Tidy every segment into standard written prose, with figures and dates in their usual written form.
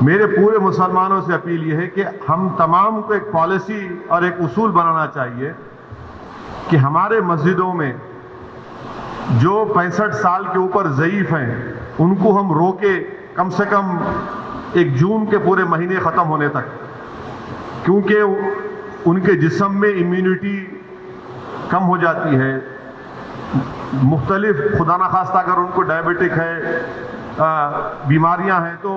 میرے پورے مسلمانوں سے اپیل یہ ہے کہ ہم تمام کو ایک پالیسی اور ایک اصول بنانا چاہیے کہ ہمارے مسجدوں میں جو 65 سال کے اوپر ضعیف ہیں ان کو ہم روکے کم سے کم 1 جون کے پورے مہینے ختم ہونے تک، کیونکہ ان کے جسم میں امیونٹی کم ہو جاتی ہے، مختلف خدا نخواستہ اگر ان کو ڈائبٹک ہے، بیماریاں ہیں، تو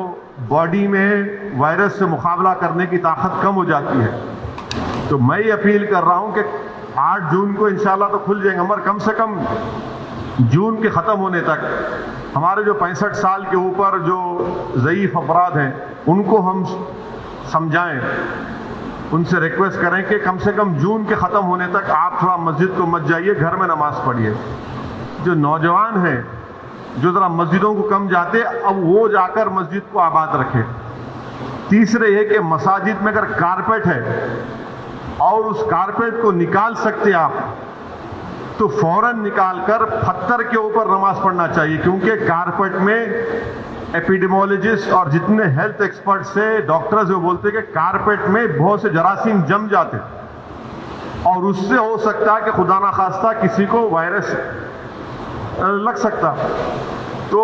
باڈی میں وائرس سے مقابلہ کرنے کی طاقت کم ہو جاتی ہے۔ تو میں یہ اپیل کر رہا ہوں کہ 8 جون کو انشاءاللہ تو کھل جائیں گے، مگر کم سے کم جون کے ختم ہونے تک ہمارے جو 65 سال کے اوپر جو ضعیف افراد ہیں ان کو ہم سمجھائیں، ان سے ریکویسٹ کریں کہ کم سے کم جون کے ختم ہونے تک آپ تھوڑا مسجد کو مت جائیے، گھر میں نماز پڑھیے۔ جو نوجوان ہیں جو ذرا مسجدوں کو کم جاتے، اب وہ جا کر مسجد کو آباد رکھے۔ تیسرے یہ کہ مساجد میں اگر کارپیٹ ہے اور اس کارپیٹ کو نکال سکتے آپ تو فوراً نکال کر پتھر کے اوپر نماز پڑھنا چاہیے، کیونکہ کارپیٹ میں ایپیڈیمولوجسٹ اور جتنے ہیلتھ ایکسپرٹس سے ڈاکٹرز وہ بولتے ہیں کہ کارپیٹ میں بہت سے جراثیم جم جاتے اور اس سے ہو سکتا ہے کہ خدا نخواستہ کسی کو وائرس لگ سکتا۔ تو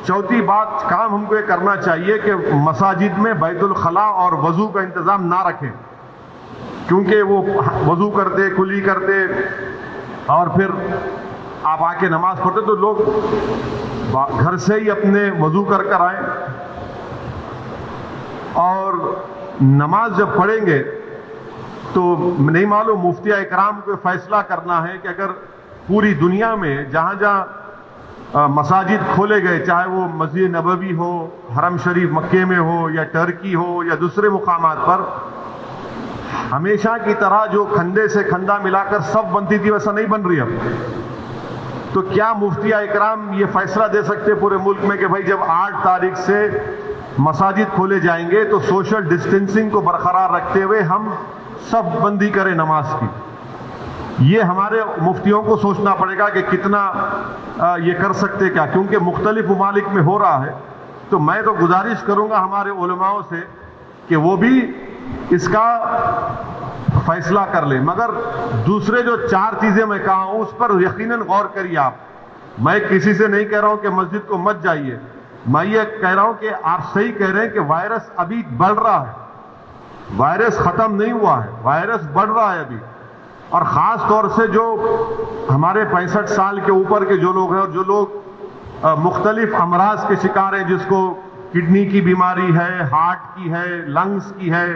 چوتھی بات کام ہم کو یہ کرنا چاہیے کہ مساجد میں بیت الخلاء اور وضو کا انتظام نہ رکھیں، کیونکہ وہ وضو کرتے کلی کرتے اور پھر آپ آ کے نماز پڑھتے، تو لوگ گھر سے ہی اپنے وضو کر کر آئیں اور نماز جب پڑھیں گے تو نہیں معلوم مفتی اکرام کو فیصلہ کرنا ہے کہ اگر پوری دنیا میں جہاں جہاں مساجد کھولے گئے، چاہے وہ مسجد نبوی ہو، حرم شریف مکے میں ہو یا ٹرکی ہو یا دوسرے مقامات پر، ہمیشہ کی طرح جو کھندے سے کھندا ملا کر سب بنتی تھی ویسا نہیں بن رہی اب۔ تو کیا مفتی اکرام یہ فیصلہ دے سکتے پورے ملک میں کہ بھائی جب 8 تاریخ سے مساجد کھولے جائیں گے تو سوشل ڈسٹینسنگ کو برقرار رکھتے ہوئے ہم سب بندی کریں نماز کی؟ یہ ہمارے مفتیوں کو سوچنا پڑے گا کہ کتنا یہ کر سکتے کیا، کیونکہ مختلف ممالک میں ہو رہا ہے۔ تو میں تو گزارش کروں گا ہمارے علماؤں سے کہ وہ بھی اس کا فیصلہ کر لیں، مگر دوسرے جو 4 چیزیں میں کہا ہوں اس پر یقیناً غور کریے آپ۔ میں کسی سے نہیں کہہ رہا ہوں کہ مسجد کو مت جائیے، میں یہ کہہ رہا ہوں کہ آپ صحیح کہہ رہے ہیں کہ وائرس ابھی بڑھ رہا ہے، وائرس ختم نہیں ہوا ہے، وائرس بڑھ رہا ہے ابھی، اور خاص طور سے جو ہمارے 65 سال کے اوپر کے جو لوگ ہیں اور جو لوگ مختلف امراض کے شکار ہیں، جس کو کڈنی کی بیماری ہے، ہارٹ کی ہے، لنگز کی ہے،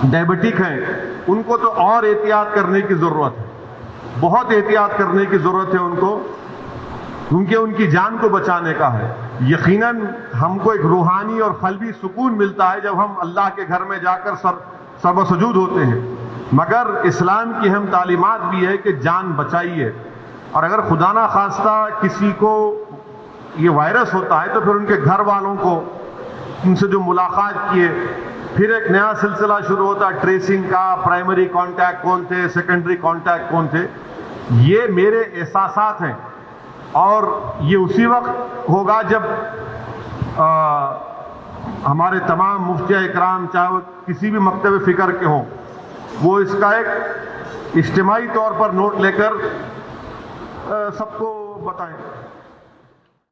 ڈائبٹک ہیں، ان کو تو اور احتیاط کرنے کی ضرورت ہے، بہت احتیاط کرنے کی ضرورت ہے ان کو، کیونکہ ان کی جان کو بچانے کا ہے۔ یقیناً ہم کو ایک روحانی اور قلبی سکون ملتا ہے جب ہم اللہ کے گھر میں جا کر سر سجود ہوتے ہیں، مگر اسلام کی اہم تعلیمات بھی ہے کہ جان بچائیے، اور اگر خدا نہ خواستہ کسی کو یہ وائرس ہوتا ہے تو پھر ان کے گھر والوں کو ان سے جو ملاقات کیے، پھر ایک نیا سلسلہ شروع ہوتا ہے ٹریسنگ کا، پرائمری کانٹیکٹ کون تھے، سیکنڈری کانٹیکٹ کون تھے۔ یہ میرے احساسات ہیں، اور یہ اسی وقت ہوگا جب ہمارے تمام مفتی اکرام چاہے وہ کسی بھی مکتب فکر کے ہوں، وہ اس کا ایک اجتماعی طور پر نوٹ لے کر سب کو بتائیں۔